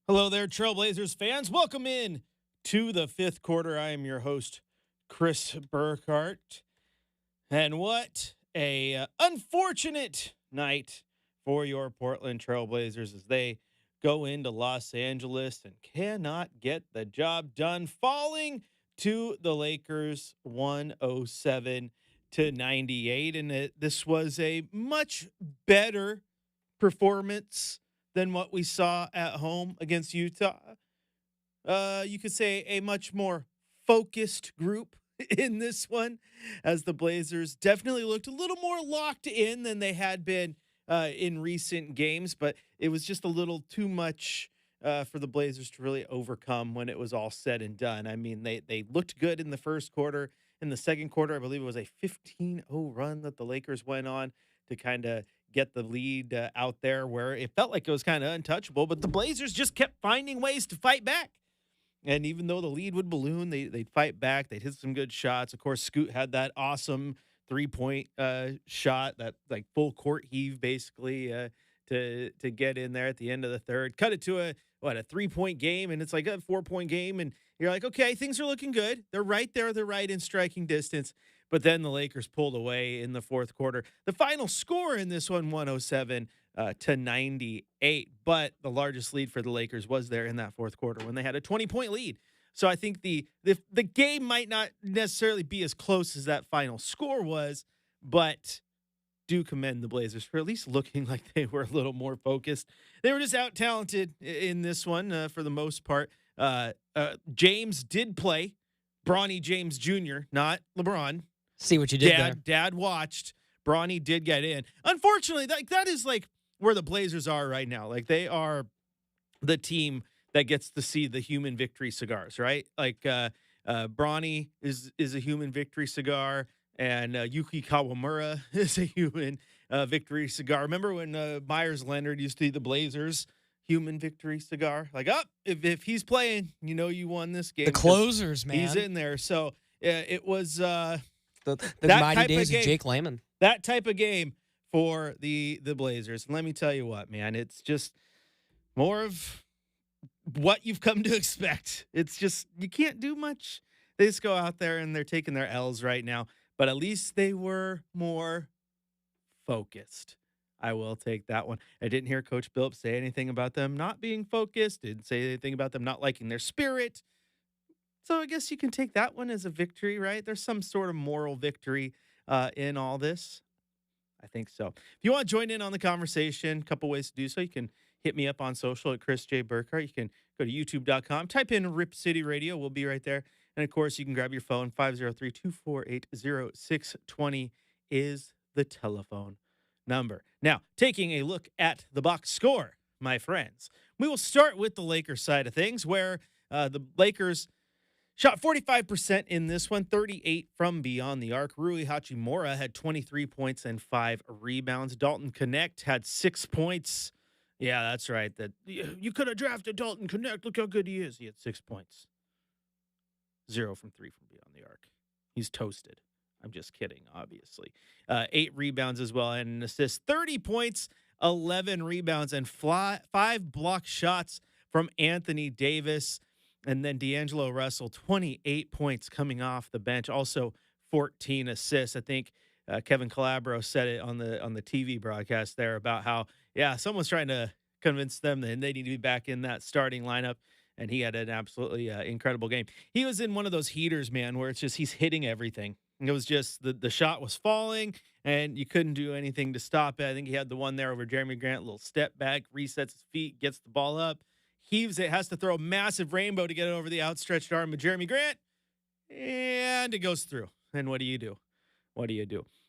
Hello there, Trailblazers fans. Welcome in to the fifth quarter. I am your host, Chris Burkhardt. And what a unfortunate night for your Portland Trailblazers as they go into Los Angeles and cannot get the job done, falling to the Lakers 107-98. And this was a much better performance than what we saw at home against Utah. You could say a much more focused group in this one, as the Blazers definitely looked a little more locked in than they had been in recent games, but it was just a little too much for the Blazers to really overcome when it was all said and done. I mean, they looked good in the first quarter. In the second quarter, I believe it was a 15-0 run that the Lakers went on to kind of get the lead out there where it felt like it was kind of untouchable, but the Blazers just kept finding ways to fight back. And even though the lead would balloon, they'd fight back. They'd hit some good shots. Of course, Scoot had that awesome 3-point shot, that like full court heave, basically, to get in there at the end of the third. Cut it to a 3-point game, and it's like a 4-point game, and you're like, okay, things are looking good. They're right there. They're right in striking distance. But then the Lakers pulled away in the fourth quarter. The final score in this one, 107 to 98. But the largest lead for the Lakers was there in that fourth quarter when they had a 20-point lead. So I think the game might not necessarily be as close as that final score was, but do commend the Blazers for at least looking like they were a little more focused. They were just out talented in this one for the most part. James did play. Bronny James Jr., not LeBron. See what you did there. Dad watched. Bronny did get in. Unfortunately, that is like where the Blazers are right now. Like, they are the team that gets to see the human victory cigars, right? Like Bronny is a human victory cigar, and Yuki Kawamura is a human victory cigar. Remember when Myers Leonard used to be the Blazers human victory cigar? Like, if he's playing, you won this game. The closers, man. He's in there. So it was the mighty days of Jake Layman. That type of game for the Blazers. And let me tell you what, man, it's just more of what you've come to expect. It's just, you can't do much. They just go out there and they're taking their L's right now. But at least they were more focused. I will take that one. I didn't hear Coach Billups say anything about them not being focused. Didn't say anything about them not liking their spirit. So I guess you can take that one as a victory, right? There's some sort of moral victory in all this. I think so. If you want to join in on the conversation, a couple ways to do so. You can hit me up on social at Chris J. Burkhardt. You can go to youtube.com, type in Rip City Radio. We'll be right there. And, of course, you can grab your phone. 503-248-0620 is the telephone number. Now, taking a look at the box score, my friends, we will start with the Lakers side of things, where the Lakers shot 45% in this one, 38 from beyond the arc. Rui Hachimura had 23 points and 5 rebounds. Dalton Connect had 6 points. Yeah, that's right. That you could have drafted Dalton Connect. Look how good he is. He had 6 points. 0 from 3 from beyond the arc. He's toasted. I'm just kidding, obviously. 8 rebounds as well and an assist. 30 points, 11 rebounds, and 5 block shots from Anthony Davis. And then D'Angelo Russell, 28 points coming off the bench, also 14 assists. I think Kevin Calabro said it on the TV broadcast there about how, someone's trying to convince them that they need to be back in that starting lineup. And he had an absolutely incredible game. He was in one of those heaters, man, where it's just he's hitting everything. It was just the shot was falling, and you couldn't do anything to stop it. I think he had the one there over Jeremy Grant, little step back, resets his feet, gets the ball up. Heaves it, has to throw a massive rainbow to get it over the outstretched arm of Jeremy Grant, and it goes through. And what do you do?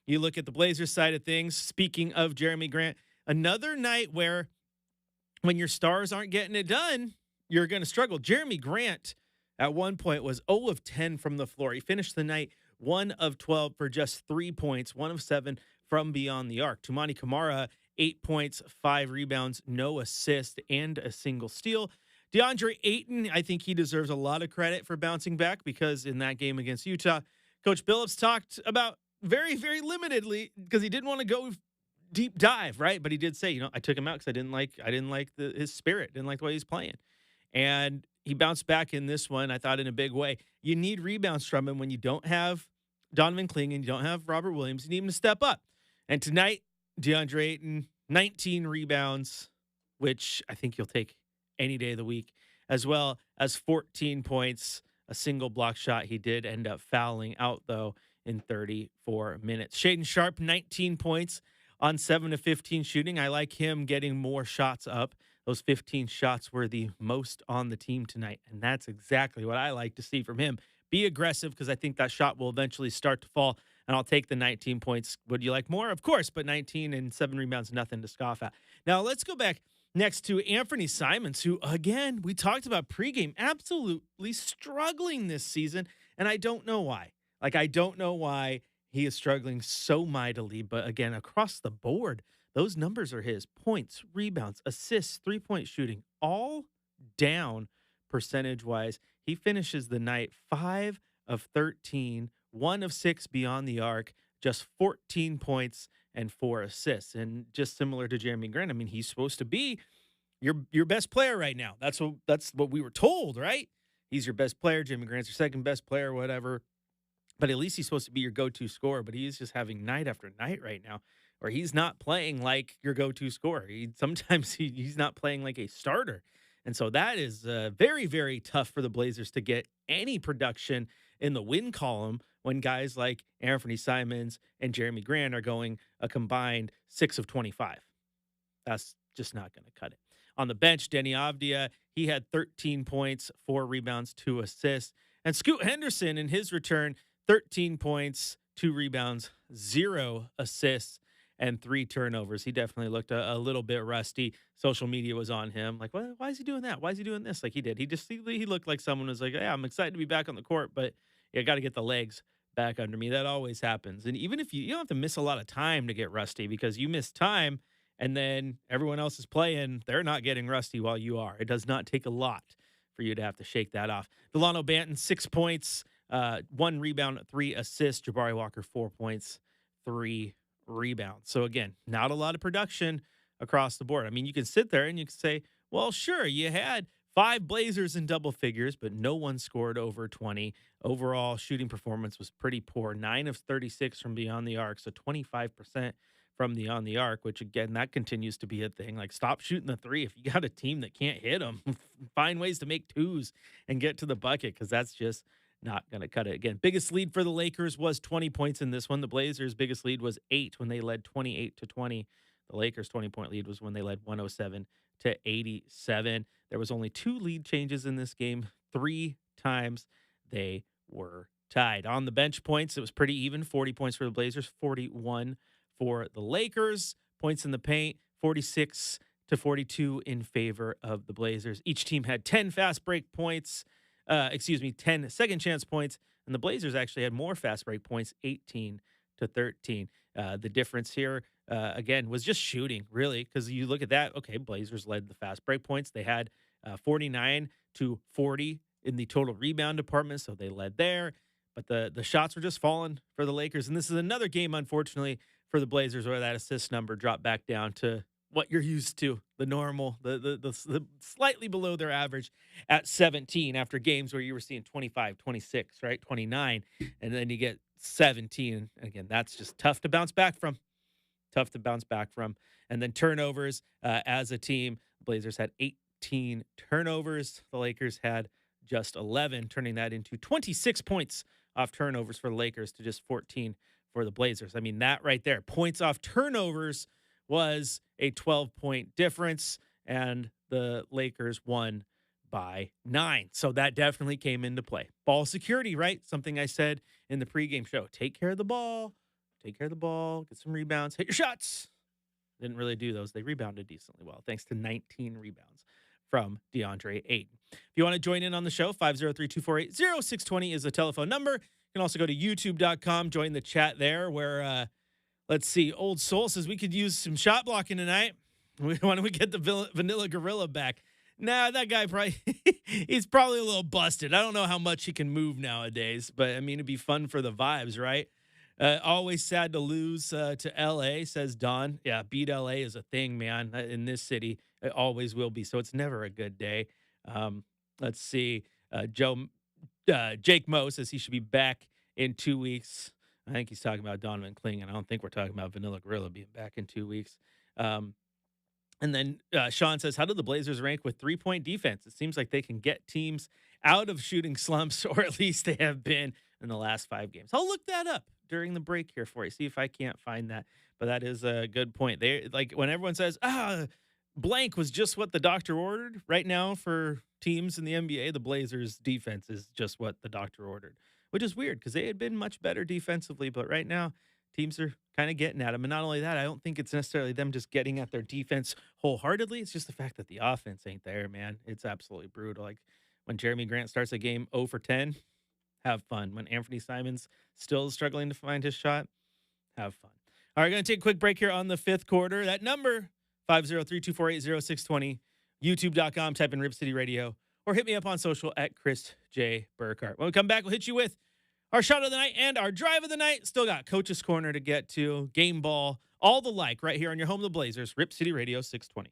You look at the Blazers side of things. Speaking of Jeremy Grant, another night where when your stars aren't getting it done, you're going to struggle. Jeremy Grant at one point was 0 of 10 from the floor. He finished the night 1 of 12 for just 3 points, 1 of 7 from beyond the arc. Tumani Kamara, 8 points, 5 rebounds, no assist, and a single steal. DeAndre Ayton, I think he deserves a lot of credit for bouncing back, because in that game against Utah, Coach Billups talked about very, very limitedly, because he didn't want to go deep dive, right? But he did say, I took him out because I didn't like his spirit, didn't like the way he's playing. And he bounced back in this one, I thought, in a big way. You need rebounds from him when you don't have Donovan Kling and you don't have Robert Williams. You need him to step up. And tonight, DeAndre Ayton, 19 rebounds, which I think you'll take any day of the week, as well as 14 points, a single block shot. He did end up fouling out, though, in 34 minutes. Shaedon Sharpe, 19 points on 7 of 15 shooting. I like him getting more shots up. Those 15 shots were the most on the team tonight, and that's exactly what I like to see from him. Be aggressive, because I think that shot will eventually start to fall, and I'll take the 19 points. Would you like more? Of course, but 19 and 7 rebounds, nothing to scoff at. Now, let's go back next to Anthony Simons, who, again, we talked about pregame, absolutely struggling this season, and I don't know why. I don't know why he is struggling so mightily, but again, across the board, those numbers are his. Points, rebounds, assists, three-point shooting, all down percentage-wise. He finishes the night 5 of 13, 1 of 6 beyond the arc, just 14 points and 4 assists. And just similar to Jeremy Grant, I mean, he's supposed to be your best player right now. That's what we were told, right? He's your best player. Jeremy Grant's your second best player, whatever. But at least he's supposed to be your go-to scorer. But he's just having night after night right now, where he's not playing like your go-to scorer. Sometimes he's not playing like a starter. And so that is very, very tough for the Blazers to get any production in the win column when guys like Anthony Simons and Jeremy Grant are going a combined 6 of 25. That's just not going to cut it. On the bench, Denny Avdia, he had 13 points, 4 rebounds, 2 assists. And Scoot Henderson, in his return, 13 points, 2 rebounds, 0 assists, and 3 turnovers. He definitely looked a little bit rusty. Social media was on him. Like, why is he doing that? Why is he doing this? Like he did. He looked like someone was like, yeah, I'm excited to be back on the court, but you got to get the legs back under me. That always happens. And even if you don't have to miss a lot of time to get rusty, because you miss time and then everyone else is playing, they're not getting rusty while you are. It does not take a lot for you to have to shake that off. Delano Banton, 6 points, 1 rebound, 3 assists. Jabari Walker, 4 points, 3 rebounds. So again, not a lot of production across the board. I mean, you can sit there and you can say, well, sure, you had 5 Blazers in double figures, but no one scored over 20. Overall shooting performance was pretty poor. 9 of 36 from beyond the arc, so 25% from beyond the arc, which again, that continues to be a thing. Like, stop shooting the 3. If you got a team that can't hit them, find ways to make 2s and get to the bucket, because that's just not going to cut it. Again, biggest lead for the Lakers was 20 points in this one. The Blazers' biggest lead was 8 when they led 28-20. The Lakers' 20-point lead was when they led 107-87. There was only 2 lead changes in this game. 3 times they were tied. On the bench points, it was pretty even. 40 points for the Blazers, 41 for the Lakers. Points in the paint, 46-42 in favor of the Blazers. Each team had 10 fast break points. 10 second chance points, and the Blazers actually had more fast break points, 18-13. The difference here, again, was just shooting, really, because you look at that. Okay, Blazers led the fast break points. They had 49-40 in the total rebound department, so they led there. But the shots were just falling for the Lakers, and this is another game, unfortunately, for the Blazers, where that assist number dropped back down to what you're used to, the normal, the slightly below their average at 17 after games where you were seeing 25, 26, right, 29, and then you get 17. Again, that's just tough to bounce back from. And then turnovers as a team, Blazers had 18 turnovers. The Lakers had just 11, turning that into 26 points off turnovers for the Lakers to just 14 for the Blazers. I mean, that right there, points off turnovers, was a 12-point difference, and the Lakers won by 9. So that definitely came into play. Ball security, right? Something I said in the pregame show. Take care of the ball, get some rebounds, hit your shots. Didn't really do those. They rebounded decently well, thanks to 19 rebounds from DeAndre Ayton. If you want to join in on the show, 503-248-0620 is the telephone number. You can also go to youtube.com, join the chat there, where let's see. Old Soul says we could use some shot blocking tonight. Why don't we get the Vanilla Gorilla back? Nah, that guy he's probably a little busted. I don't know how much he can move nowadays, but I mean, it'd be fun for the vibes, right? Always sad to lose to L.A., says Don. Yeah, beat L.A. is a thing, man, in this city. It always will be, so it's never a good day. Let's see. Jake Moe says he should be back in 2 weeks. I think he's talking about Donovan Kling, and I don't think we're talking about Vanilla Gorilla being back in 2 weeks. And then Sean says, how do the Blazers rank with 3-point defense? It seems like they can get teams out of shooting slumps, or at least they have been in the last 5 games. I'll look that up during the break here for you, see if I can't find that. But that is a good point. They like when everyone says, blank was just what the doctor ordered. Right now for teams in the NBA, the Blazers defense is just what the doctor ordered, which is weird because they had been much better defensively. But right now, teams are kind of getting at them. And not only that, I don't think it's necessarily them just getting at their defense wholeheartedly. It's just the fact that the offense ain't there, man. It's absolutely brutal. Like when Jeremy Grant starts a game 0 for 10, have fun. When Anthony Simons still struggling to find his shot, have fun. All right, going to take a quick break here on the 5th quarter. That number, 503-248-0620, youtube.com, type in Rip City Radio, or hit me up on social at Chris J. Burkhardt. When we come back, we'll hit you with our shot of the night and our drive of the night. Still got Coach's Corner to get to, game ball, all the like right here on your home of the Blazers, Rip City Radio 620.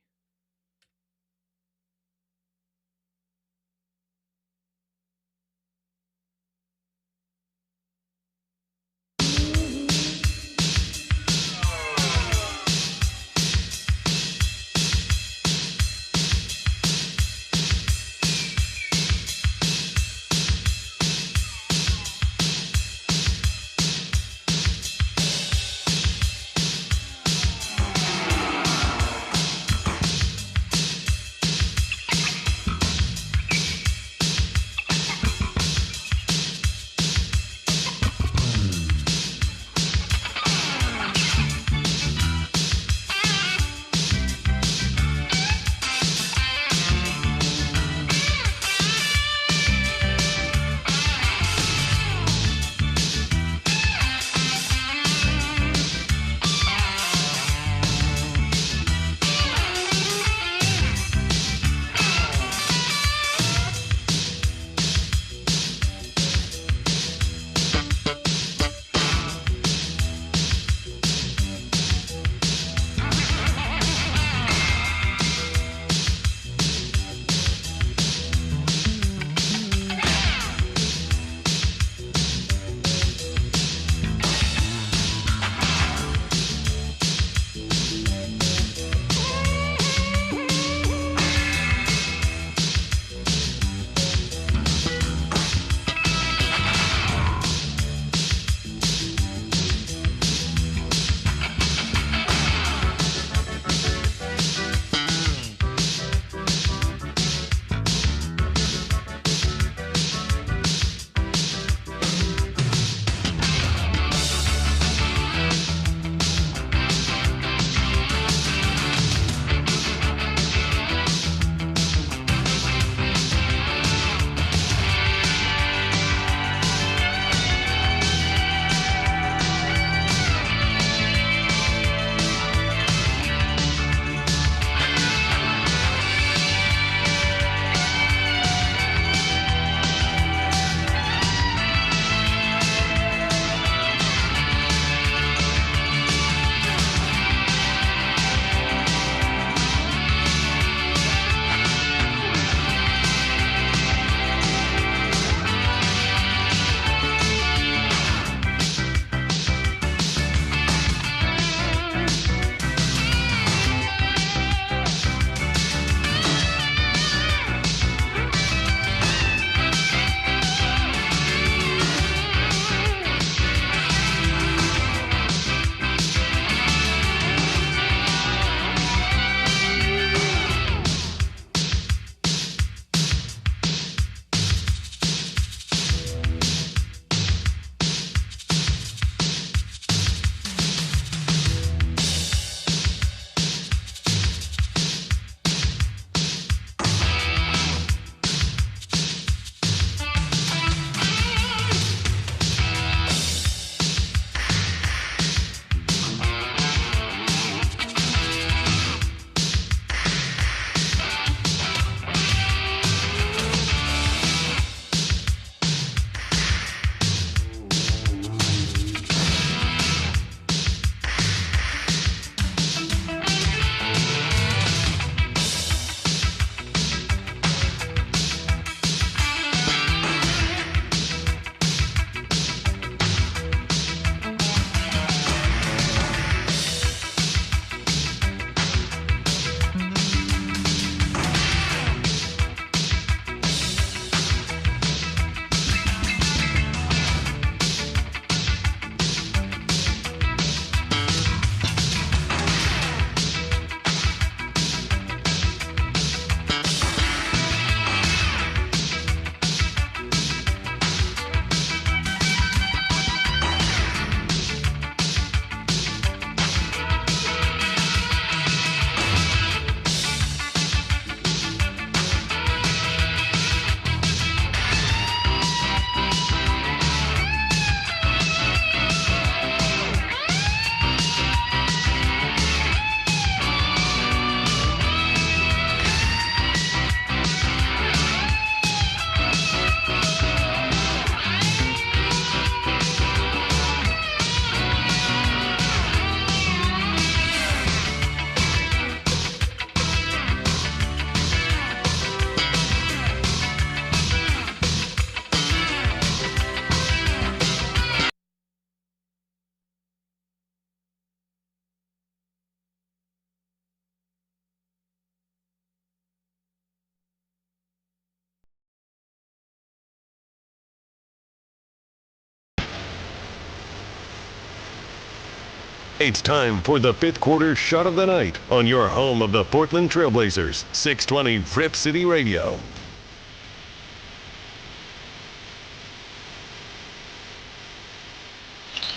It's time for the fifth quarter shot of the night on your home of the Portland Trailblazers, 620 Rip City Radio.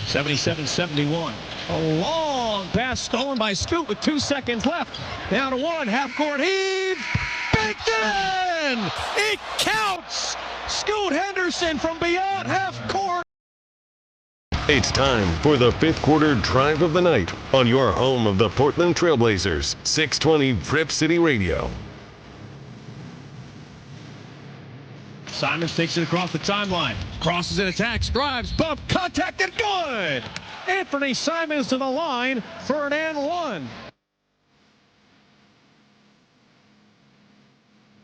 '77-71. A long pass stolen by Scoot with 2 seconds left. Down to one, half-court heave. Baked in! It counts! Scoot Henderson from beyond half-court. It's time for the fifth quarter drive of the night on your home of the Portland Trailblazers, 620 Rip City Radio. Simons takes it across the timeline. Crosses and attacks, drives, bump, contact, and good! Anthony Simons to the line for an and one.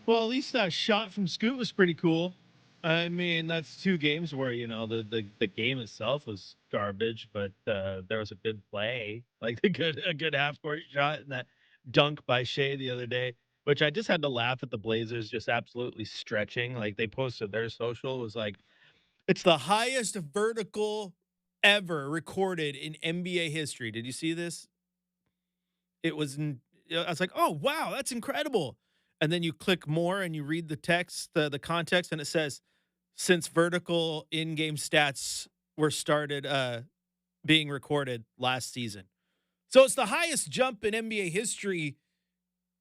Well, at least that shot from Scoot was pretty cool. I mean, that's 2 games where, the game itself was garbage, but there was a good play, like a good half-court shot and that dunk by Shea the other day, which I just had to laugh at the Blazers just absolutely stretching. Like, they posted their social, was like, it's the highest vertical ever recorded in NBA history. Did you see this? It was, I was like, oh, wow, that's incredible. And then you click more and you read the text, the context, and it says, since vertical in-game stats were started being recorded last season. So it's the highest jump in NBA history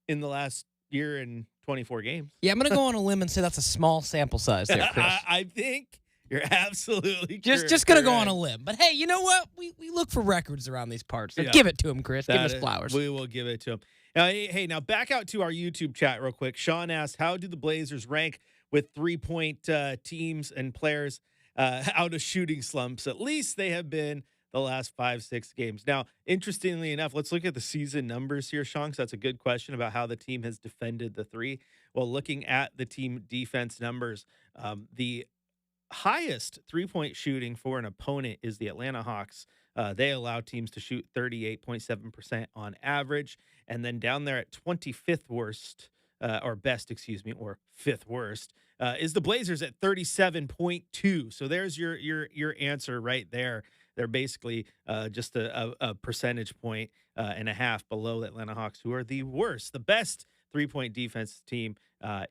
in the last year and 24 games. Yeah, I'm going to go on a limb and say that's a small sample size there, Chris. I think you're absolutely just going to go on a limb. But hey, you know what? We look for records around these parts. So give it to him, Chris. Give us flowers. We will give it to him. Hey, now back out to our YouTube chat real quick. Sean asked, how do the Blazers rank with 3-point teams and players out of shooting slumps? At least they have been the last 5-6 games. Now, interestingly enough, let's look at the season numbers here, Sean, because that's a good question about how the team has defended the 3. Well, looking at the team defense numbers, the highest 3-point shooting for an opponent is the Atlanta Hawks. They allow teams to shoot 38.7% on average. And then down there at 25th worst, or best, or 5th worst, is the Blazers at 37.2. So there's your answer right there. They're basically just a percentage point and a half below the Atlanta Hawks, who are the worst. The best 3-point defense team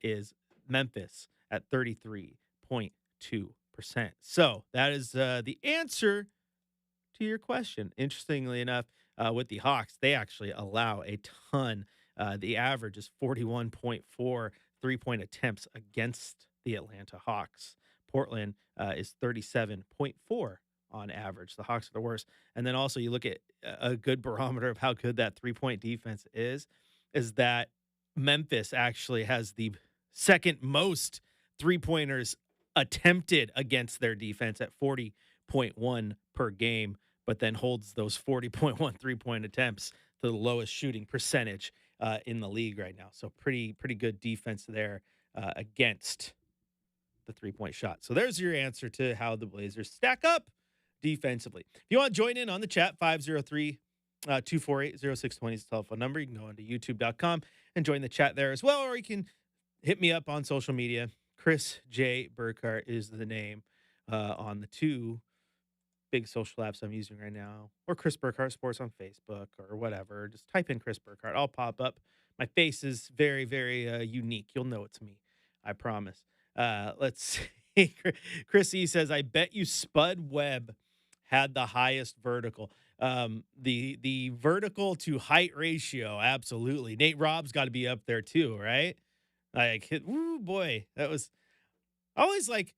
is Memphis at 33.2%. So that is the answer to your question. Interestingly enough, with the Hawks, they actually allow a ton. The average is 41.4 3-point attempts against the Atlanta Hawks. Portland is 37.4 on average. The Hawks are the worst. And then also you look at a good barometer of how good that 3-point defense is that Memphis actually has the second most 3-pointers attempted against their defense at 40.1 per game, but then holds those 40.1 3-point attempts to the lowest shooting percentage in the league right now. So pretty good defense there against the 3-point shot. So there's your answer to how the Blazers stack up defensively. If you want to join in on the chat, 503-248-0620 is the telephone number. You can go onto youtube.com and join the chat there as well, or you can hit me up on social media. Chris J. Burkhardt is the name on the 2 big social apps I'm using right now, or Chris Burkhardt Sports on Facebook or whatever. Just type in Chris Burkhardt. I'll pop up. My face is very, very unique. You'll know it's me. I promise. Let's see. Chris E. says, I bet you Spud Webb had the highest vertical. The vertical to height ratio, absolutely. Nate Robb's got to be up there too, right? Like, ooh, boy, that was always like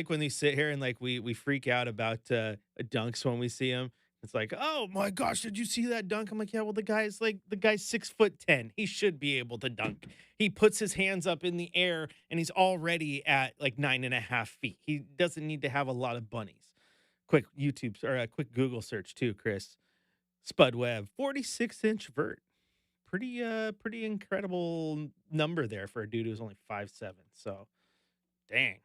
when they sit here and like we freak out about dunks when we see them. It's like, oh my gosh, did you see that dunk? I'm like, yeah, well, the guy's 6'10". He should be able to dunk. He puts his hands up in the air and he's already at like 9.5 feet. He doesn't need to have a lot of bunnies. Quick YouTube or a quick Google search too, Chris. Spud Webb, 46-inch vert. Pretty incredible number there for a dude who's only 5'7". So, dang.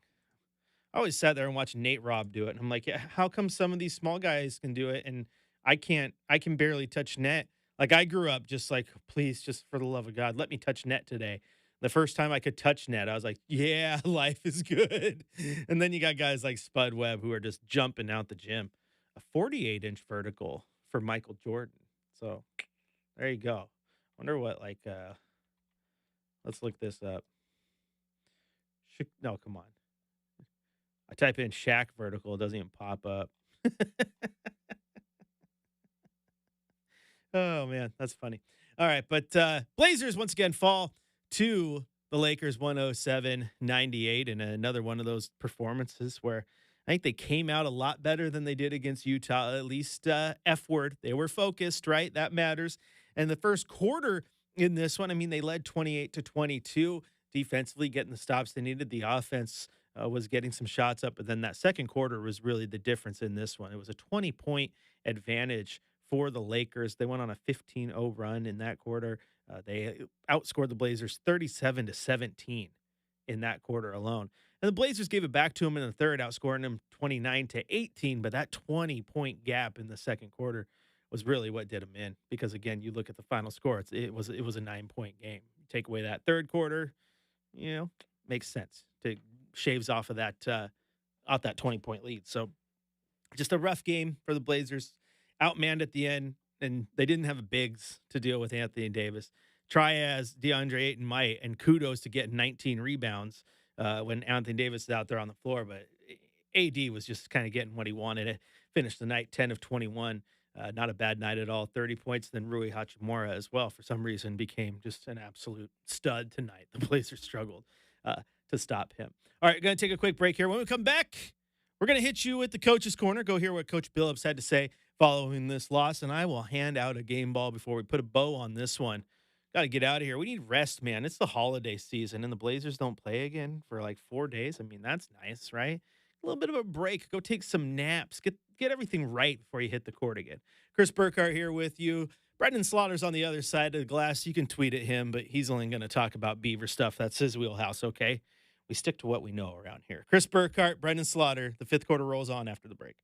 I always sat there and watched Nate Robb do it, and I'm like, yeah, how come some of these small guys can do it and I can't? I can barely touch net. Like, I grew up just like, please, just for the love of God, let me touch net today. The first time I could touch net, I was like, yeah, life is good. And then you got guys like Spud Webb who are just jumping out the gym. A 48-inch vertical for Michael Jordan. So there you go. Wonder what let's look this up. No, come on. I type in Shaq vertical, it doesn't even pop up. Oh man, that's funny. All right, but Blazers once again fall to the Lakers 107-98 in another one of those performances where I think they came out a lot better than they did against Utah. At least F word. They were focused, right? That matters. And the first quarter in this one, I mean, they led 28-22 defensively, getting the stops they needed. The offense was getting some shots up, but then that second quarter was really the difference in this one. It was a 20-point advantage for the Lakers. They went on a 15-0 run in that quarter. They outscored the Blazers 37-17 in that quarter alone. And the Blazers gave it back to them in the third, outscoring them 29-18. But that 20-point gap in the second quarter was really what did them in. Because again, you look at the final score; it was a 9-point game. You take away that third quarter, makes sense. To shaves off of that 20-point lead. So just a rough game for the Blazers. Outmanned at the end, and they didn't have a bigs to deal with Anthony Davis. Try as DeAndre Ayton might, and kudos to get 19 rebounds when Anthony Davis is out there on the floor. But AD was just kind of getting what he wanted to finish the night, 10 of 21. Not a bad night at all. 30 points. Then Rui Hachimura as well, for some reason, became just an absolute stud tonight. The Blazers struggled to stop him. All right, going to take a quick break here. When we come back, we're going to hit you with the Coach's Corner. Go hear what Coach Billups had to say following this loss, and I will hand out a game ball before we put a bow on this one. Got to get out of here. We need rest, man. It's the holiday season, and the Blazers don't play again for like 4 days. I mean, that's nice, right? A little bit of a break. Go take some naps. Get everything right before you hit the court again. Chris Burkhardt here with you. Brenden Slaughter's on the other side of the glass. You can tweet at him, but he's only going to talk about Beaver stuff. That's his wheelhouse, okay? We stick to what we know around here. Chris Burkhardt, Brenden Slaughter. The fifth quarter rolls on after the break.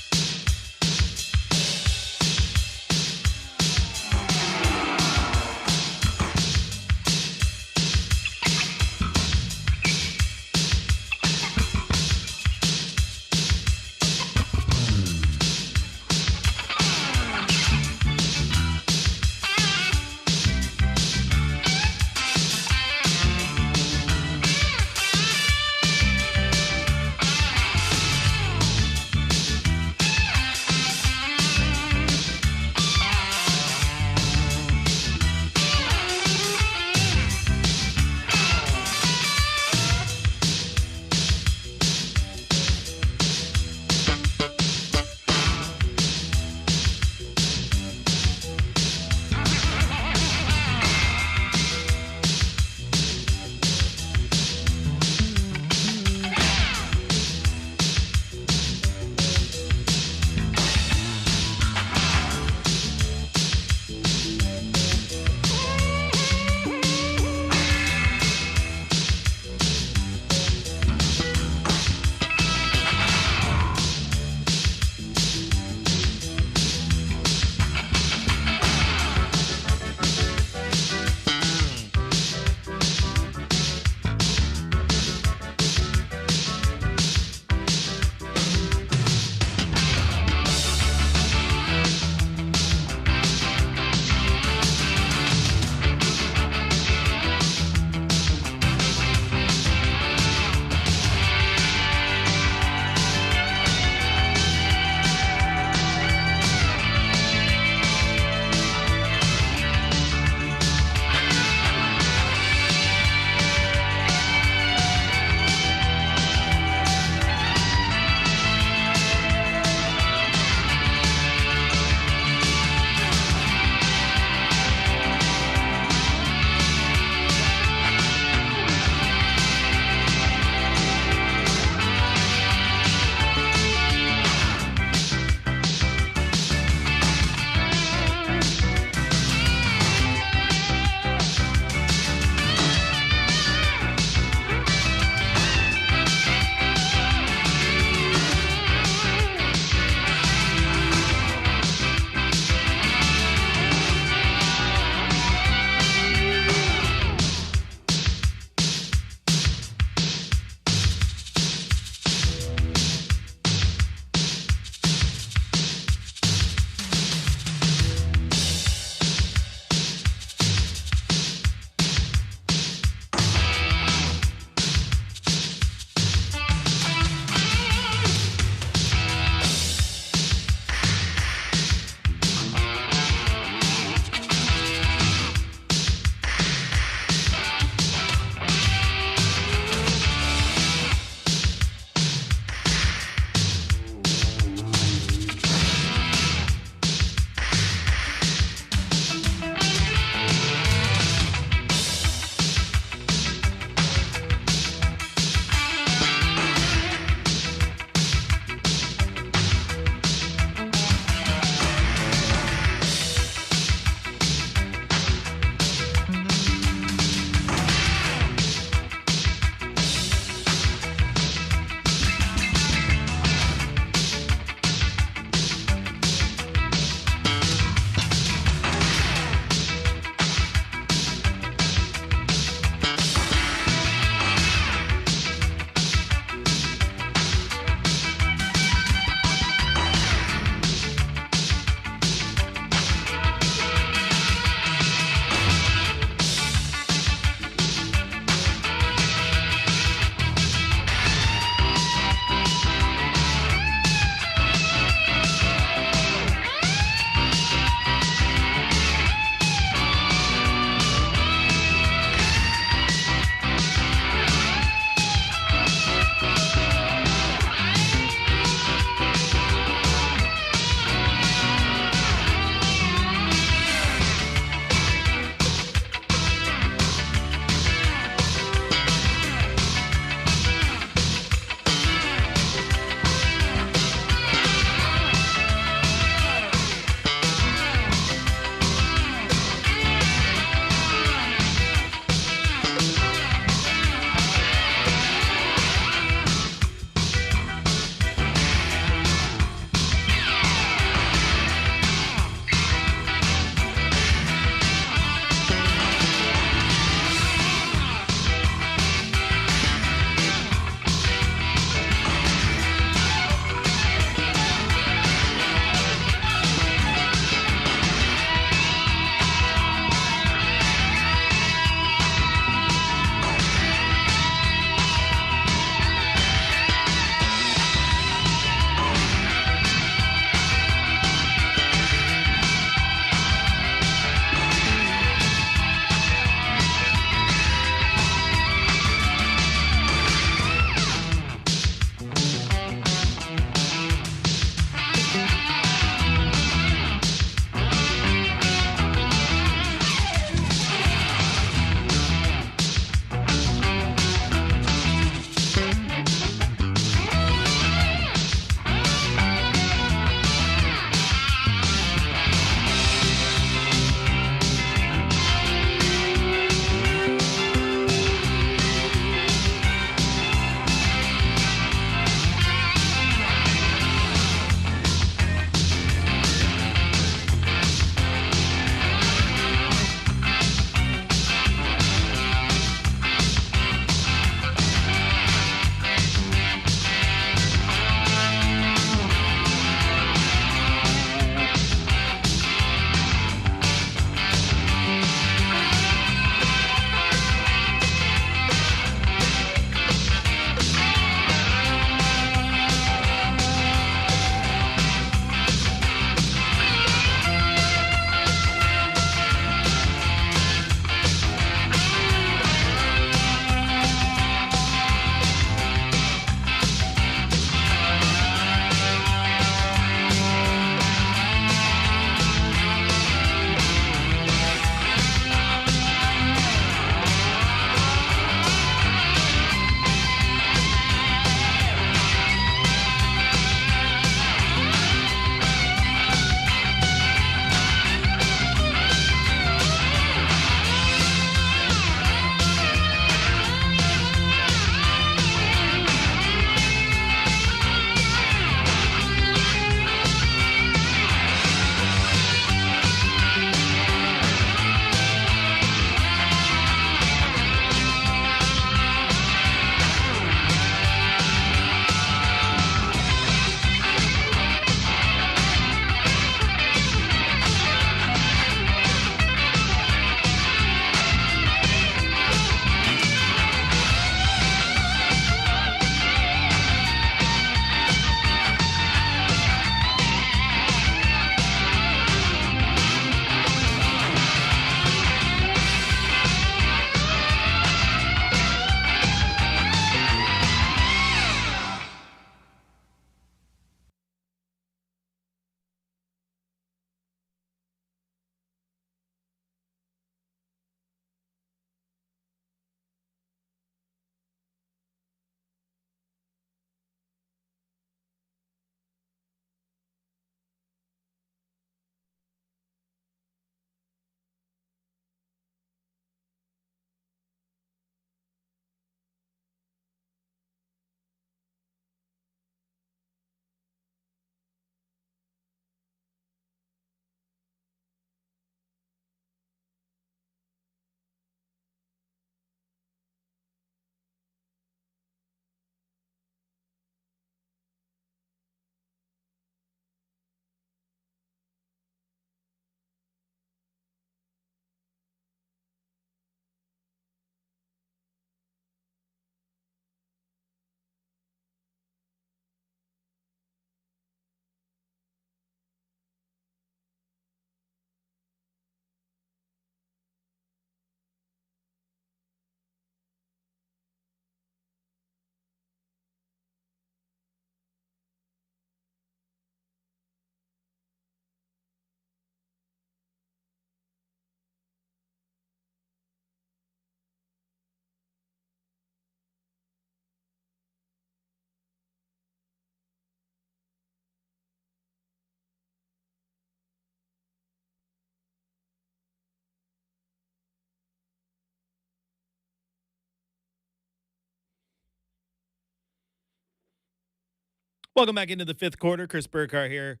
Welcome back into the fifth quarter. Chris Burkhardt here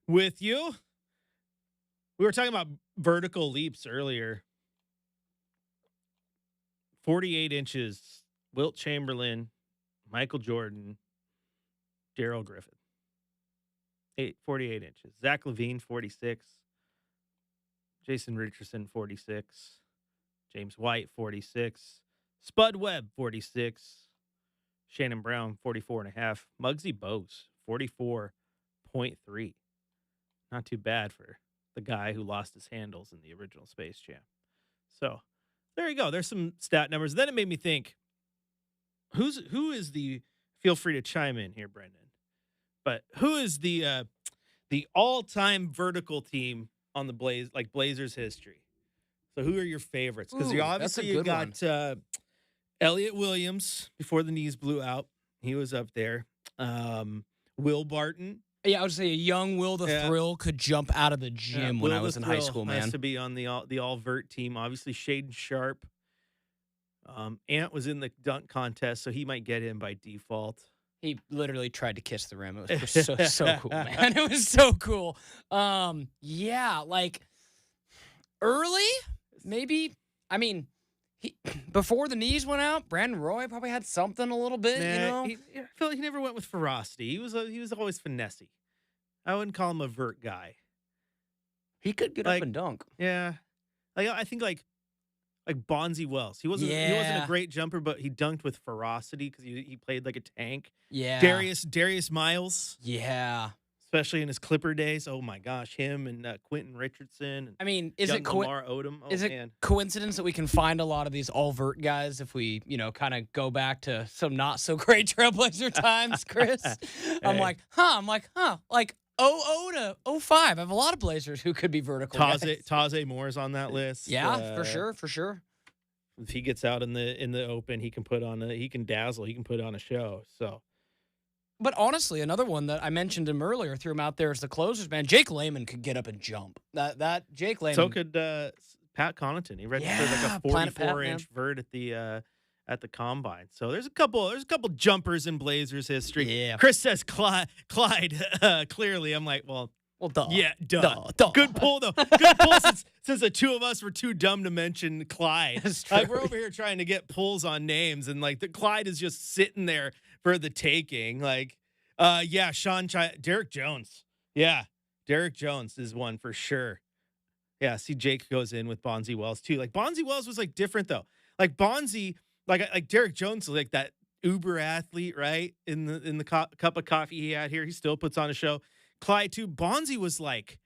with you. We were talking about vertical leaps earlier. 48 inches, Wilt Chamberlain, Michael Jordan, Darrell Griffin. 48 inches. Zach LaVine, 46. Jason Richardson, 46. James White, 46. Spud Webb, 46. Shannon Brown, 44.5. Muggsy Bogues, 44.3. Not too bad for the guy who lost his handles in the original Space Jam. So there you go. There's some stat numbers. Then it made me think, who is the, feel free to chime in here, Brenden, but who is the all-time vertical team on the Blazers history? So who are your favorites? Because you obviously you got Elliot Williams before the knees blew out. He was up there. Will Barton. Yeah, I would say a young Will the Thrill could jump out of the gym when I was in high school, man. Has to be on the all-vert team. Obviously, Shaden Sharp. Ant was in the dunk contest, so he might get in by default. He literally tried to kiss the rim. It was so cool, man. It was so cool. Yeah, like early, maybe. I mean, before the knees went out, Brandon Roy probably had something a little bit, you know? I feel like he never went with ferocity. He was always finessey. I wouldn't call him a vert guy. He could get up and dunk. Yeah. I think like Bonzi Wells. He wasn't a great jumper, but he dunked with ferocity because he played like a tank. Yeah. Darius Miles. Yeah. Especially in his Clipper days. Oh my gosh, him and Quentin Richardson. And I mean, is it Lamar Odom? Oh, is it coincidence that we can find a lot of these all vert guys if we, kind of go back to some not so great Trailblazer times, Chris? I'm like, like 00 to 05. I have a lot of Blazers who could be vertical. Taze Moore's on that list. Yeah, for sure. If he gets out in the open, he can dazzle. He can put on a show. So. But honestly, another one that I mentioned him earlier, threw him out there as the closers, man. Jake Layman could get up and jump. That Jake Layman. So could Pat Connaughton. He registered like a 44-inch vert at the combine. So there's a couple jumpers in Blazers history. Yeah. Chris says Clyde. Clearly, I'm like, well, duh. Yeah, duh. Good pull though. Good pull since the two of us were too dumb to mention Clyde. We're over here trying to get pulls on names, and like the Clyde is just sitting there for the taking. Like, Derek Jones. Yeah, Derek Jones is one for sure. Yeah, see, Jake goes in with Bonzi Wells too. Like Bonzi Wells was like different though. Like Bonzi, like Derek Jones, like that uber athlete, right? In the cup of coffee he had here, he still puts on a show. Clyde too. Bonzi was like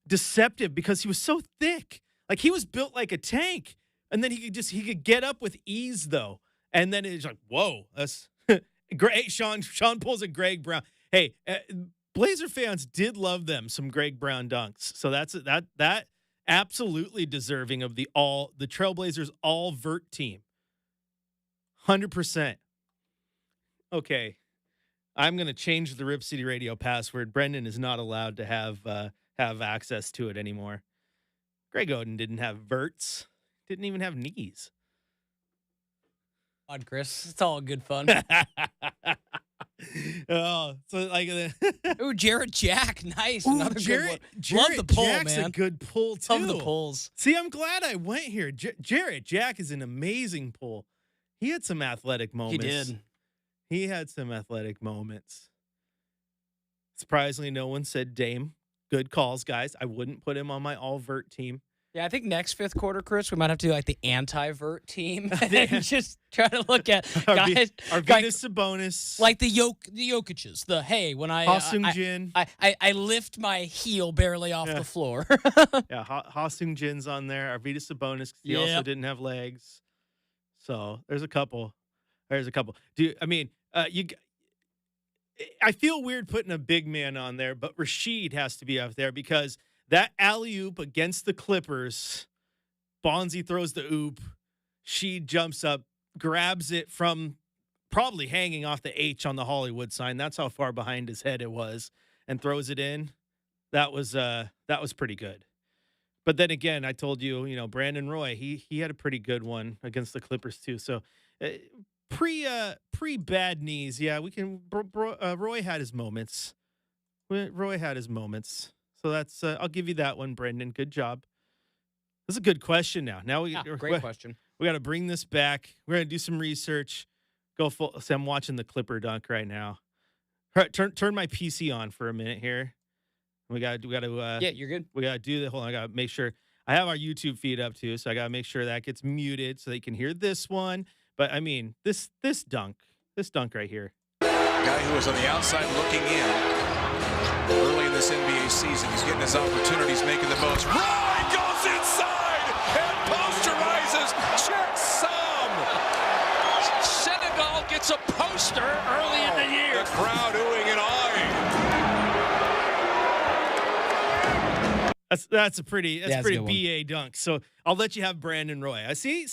deceptive because he was so thick. Like he was built like a tank, and then he could get up with ease though. And then it's like, whoa, that's great. Sean pulls a Greg Brown. Hey, Blazer fans did love them some Greg Brown dunks. So that absolutely deserving of the Trailblazers all vert team. 100%. Okay. I'm going to change the Rip City Radio password. Brenden is not allowed to have access to it anymore. Greg Oden didn't have verts. Didn't even have knees. God, Chris, it's all good fun. Oh, so like, ooh, Jarrett Jack, nice. Another good one. Love the pull, Jack's man. A good pull too. Love the pulls. See, I'm glad I went here. Jarrett Jack is an amazing pull. He had some athletic moments. He did. He had some athletic moments. Surprisingly, no one said Dame. Good calls, guys. I wouldn't put him on my all-vert team. Yeah, I think next fifth quarter, Chris, we might have to do like the anti-vert team and just try to look at guys. Arvydas Sabonis. Like the Jokic's. When I Ha-Sung Jin. I lift my heel barely off the floor. Yeah, Ha-Sung Jin's on there. Arvydas Sabonis, because he also didn't have legs. So there's a couple. I feel weird putting a big man on there, but Rasheed has to be up there because that alley-oop against the Clippers, Bonzi throws the oop, Sheed jumps up, grabs it from probably hanging off the H on the Hollywood sign. That's how far behind his head it was, and throws it in. That was pretty good. But then again, I told you, Brandon Roy, he had a pretty good one against the Clippers too. So pre bad knees. Yeah, we can. Roy had his moments. Roy had his moments. So that's. I'll give you that one, Brendan. Good job. This is a good question. Now Great question. We got to bring this back. We're gonna do some research. Go full. So I'm watching the Clipper dunk right now. Turn my PC on for a minute here. We got to. Yeah, you're good. We got to do that. Hold on. I got to make sure. I have our YouTube feed up too, so I got to make sure that gets muted so they can hear this one. But I mean, this dunk right here. Guy who was on the outside looking in early in this NBA season. He's getting his opportunities, making the most. Roy goes inside and posterizes. Check some. Senegal gets a poster early in the year. The crowd oohing and eyeing. That's a pretty good BA dunk. So I'll let you have Brandon Roy. I see.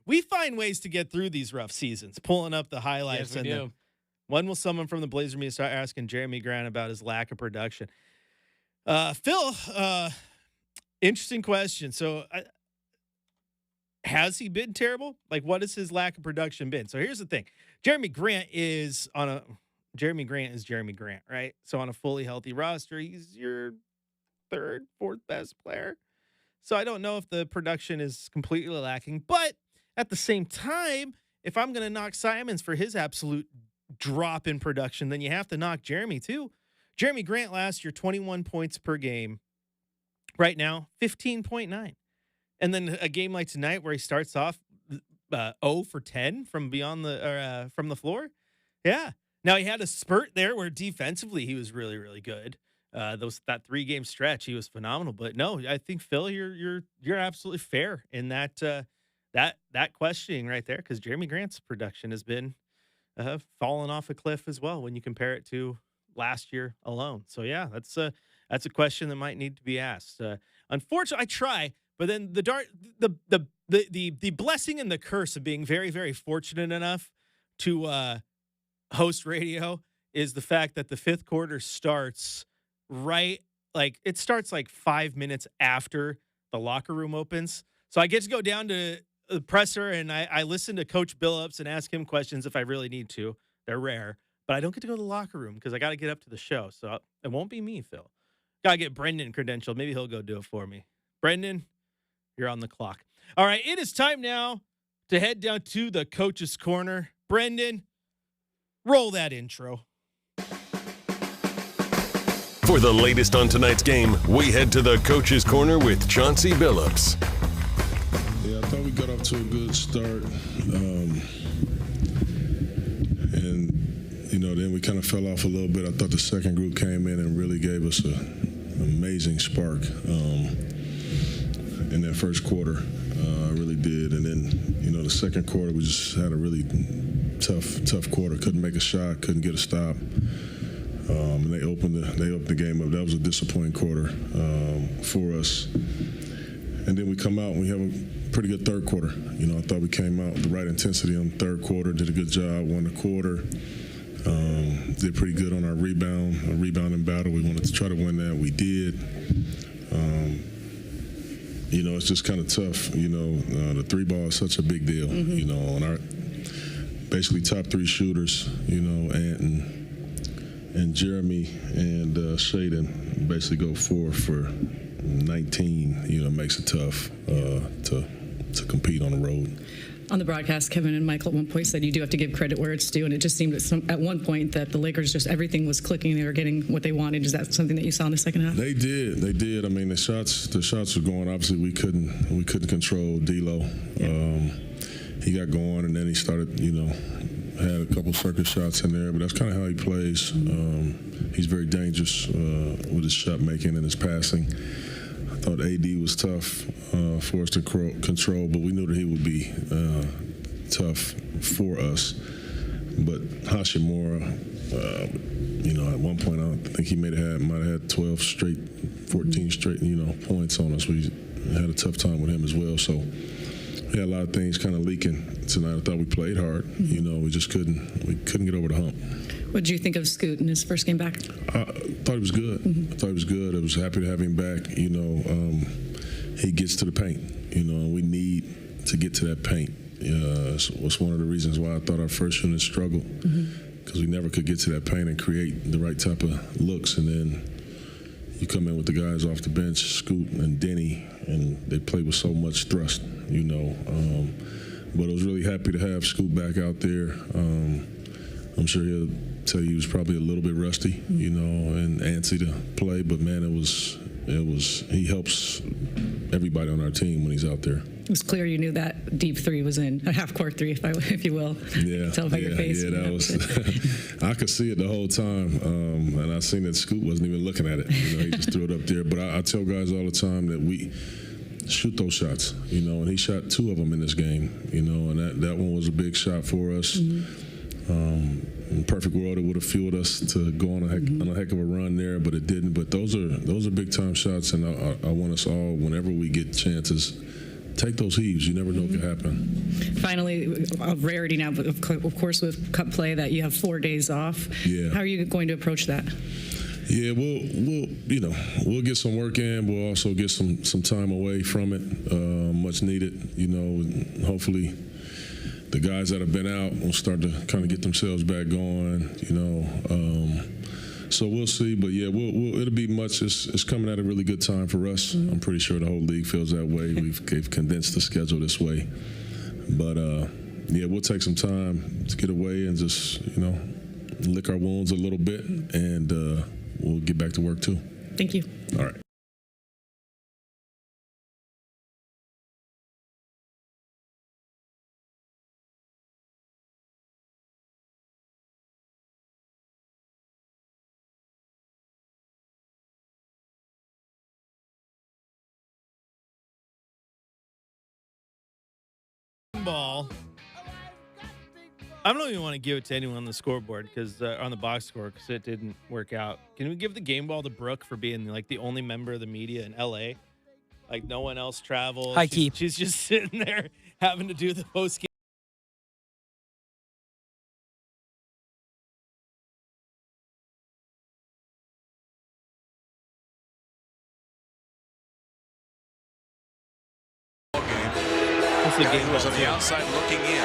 We find ways to get through these rough seasons, pulling up the highlights. Yes, we do. When will someone from the Blazer media start asking Jeremy Grant about his lack of production? Phil, interesting question. So has he been terrible? Like, what has his lack of production been? So here's the thing. Jeremy Grant is Jeremy Grant, right? So on a fully healthy roster, he's your third, fourth best player. So I don't know if the production is completely lacking, but at the same time, if I'm going to knock Simons for his absolute drop in production, then you have to knock Jeremy too. Jeremy Grant last year, 21 points per game. Right now, 15.9. And then a game like tonight where he starts off 0 for 10 from from the floor. Yeah. Now he had a spurt there where defensively he was really, really good. That 3-game stretch, he was phenomenal. But no, I think Phil, you're absolutely fair in that questioning right there, because Jeremy Grant's production has been fallen off a cliff as well when you compare it to last year alone. So yeah, that's a question that might need to be asked. Unfortunately, I try, but then the blessing and the curse of being very, very fortunate enough to host radio is the fact that the fifth quarter starts it starts like 5 minutes after the locker room opens. So I get to go down to the presser and I listen to Coach Billups and ask him questions if I really need to. They're rare, but I don't get to go to the locker room because I got to get up to the show. So it won't be me, Phil. Got to get Brenden credentialed. Maybe he'll go do it for me. Brenden, you're on the clock. All right, it is time now to head down to the Coach's Corner. Brenden, roll that intro. For the latest on tonight's game, we head to the Coach's Corner with Chauncey Billups. Yeah, I thought we got off to a good start. Then we kind of fell off a little bit. I thought the second group came in and really gave us an amazing spark in that first quarter. I really did. And then, the second quarter, we just had a really tough quarter. Couldn't make a shot, couldn't get a stop. And they opened the game up. That was a disappointing quarter for us. And then we come out and we have a pretty good third quarter. I thought we came out with the right intensity on the third quarter, did a good job, won the quarter. Did pretty good on our rebounding battle. We wanted to try to win that. We did. It's just kind of tough. The three ball is such a big deal. On our basically top three shooters, and Jeremy and Shaden basically go 4 for 19. Makes it tough to compete on the road. On the broadcast, Kevin and Michael at one point said you do have to give credit where it's due, and it just seemed at one point that the Lakers just everything was clicking. They were getting what they wanted. Is that something that you saw in the second half? They did. I mean, the shots were going. Obviously, we couldn't control D'Lo. He got going, and then he started, had a couple circus shots in there, but that's kind of how he plays. He's very dangerous with his shot making and his passing. I thought AD was tough for us to control, but we knew that he would be tough for us. But Hashimura, at one point I think he might have had 12 straight, 14 straight, points on us. We had a tough time with him as well. So we had a lot of things kind of leaking tonight. I thought we played hard. We just couldn't get over the hump. What did you think of Scoot in his first game back? I thought he was good. I was happy to have him back. He gets to the paint, and we need to get to that paint. was one of the reasons why I thought our first unit struggled, because we never could get to that paint and create the right type of looks. And then you come in with the guys off the bench, Scoot and Denny, and they play with so much thrust, you know. But I was really happy to have Scoot back out there. I'm sure he'll tell you he was probably a little bit rusty, you know, and antsy to play. But man, he helps everybody on our team when he's out there. It was clear you knew that deep three was in, a half-court three, if you will. Yeah, Tell by your face. Yeah, that was. I could see it the whole time, and I seen that Scoot wasn't even looking at it. You know, he just threw it up there. But I tell guys all the time that we shoot those shots. You know, and he shot 2 of them in this game. You know, and that one was a big shot for us. In a perfect world, it would have fueled us to go on a heck of a run there, but it didn't. But those are big time shots, and I want us all, whenever we get chances, take those heaves. You never know what could happen. Finally, a rarity now, but of course with cup play that you have 4 days off. Yeah. How are you going to approach that? Yeah, we'll get some work in. We'll also get some time away from it, much needed. You know, hopefully the guys that have been out will start to kind of get themselves back going. You know. So we'll see, but yeah, it'll be much. It's coming at a really good time for us. I'm pretty sure the whole league feels that way. We've condensed the schedule this way, but yeah, we'll take some time to get away and just lick our wounds a little bit, and we'll get back to work too. Thank you. All right. Ball. I don't even want to give it to anyone on the scoreboard because on the box score, because it didn't work out. Can we give the game ball to Brooke for being like the only member of the media in LA? Like no one else travels. High key. She's just sitting there having to do the post game. The guy who was on the outside looking in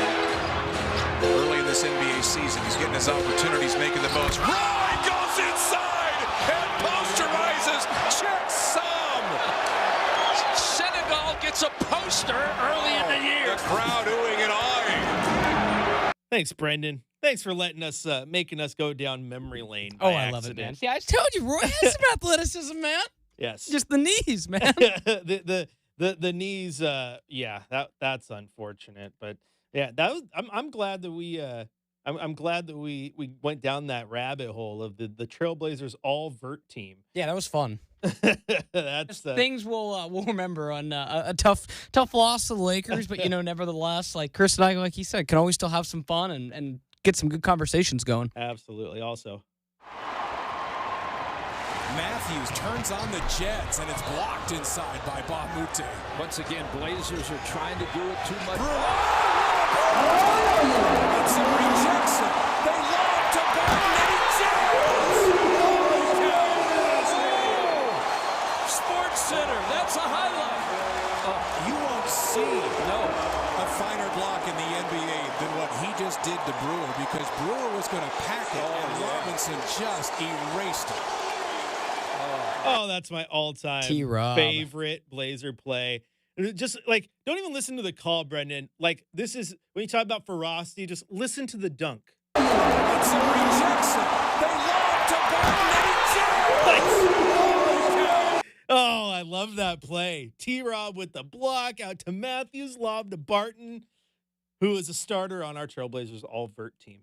early in this NBA season. He's getting his opportunities, making the most. Roy goes inside and posterizes. Check some. Senegal gets a poster early in the year. The crowd oohing and awing. Thanks, Brenden. Thanks for letting us, making us go down memory lane. Oh, I love it, man. See, I told you, Roy has some athleticism, man. Yes. Just the knees, man. The knees, yeah, that's unfortunate, but yeah, that was. I'm glad that I'm glad that we went down that rabbit hole of the Trailblazers all vert team. Yeah, that was fun. That's things we'll remember on a tough loss to the Lakers, but nevertheless, like Chris and I, like he said, can always still have some fun and get some good conversations going. Absolutely. Also, Matthews turns on the Jets, and it's blocked inside by Bob Mute. Once again, Blazers are trying to do it too much. Hudson rejects it. They lob to Burden, and he jams! Sports Center, that's a highlight. You won't see a finer block in the NBA than what he just did to Brewer, because Brewer was going to pack it, and Robinson just erased it. oh, that's my all-time T-Rob. favorite Blazer play. Just like, don't even listen to the call, Brenden. Like, this is when you talk about ferocity. Just listen to the dunk. Hudson rejects it. They lob to Burden, and he jams! Oh, I love that play. T-Rob with the block out to Matthews, lob to Barton, who is a starter on our Trailblazers all-vert team.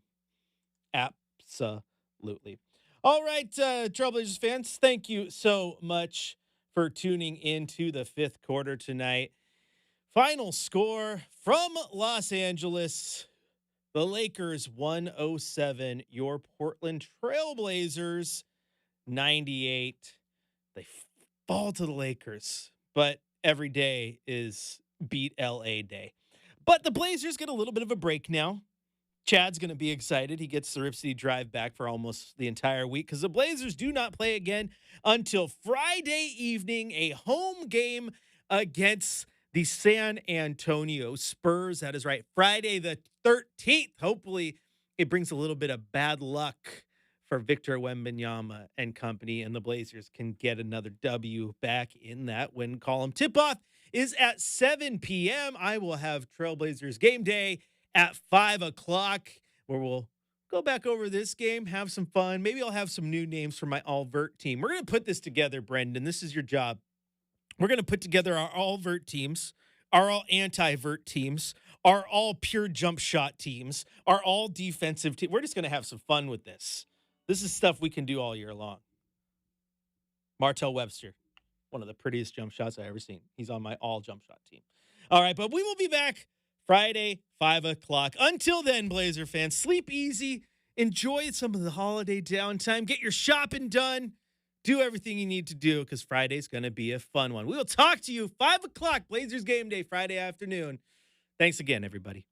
Absolutely. All right, Trailblazers fans, thank you so much for tuning into the fifth quarter tonight. Final score from Los Angeles, the Lakers 107, your Portland Trailblazers 98. They fall to the Lakers, but every day is beat LA day. But the Blazers get a little bit of a break now. Chad's going to be excited. He gets the Rip City drive back for almost the entire week because the Blazers do not play again until Friday evening, a home game against the San Antonio Spurs. That is right. Friday the 13th. Hopefully it brings a little bit of bad luck for Victor Wembanyama and company, and the Blazers can get another W back in that win column. Tip-off is at 7 p.m. I will have Trailblazers game day at 5 o'clock, where we'll go back over this game, have some fun. Maybe I'll have some new names for my all-vert team. We're going to put this together, Brenden. This is your job. We're going to put together our all-vert teams, our all anti-vert teams, our all pure jump shot teams, our all defensive team. We're just going to have some fun with this. This is stuff we can do all year long. Martell Webster, one of the prettiest jump shots I've ever seen. He's on my all jump shot team. All right, but we will be back Friday, 5 o'clock. Until then, Blazer fans, sleep easy. Enjoy some of the holiday downtime. Get your shopping done. Do everything you need to do because Friday's going to be a fun one. We will talk to you 5 o'clock, Blazers game day, Friday afternoon. Thanks again, everybody.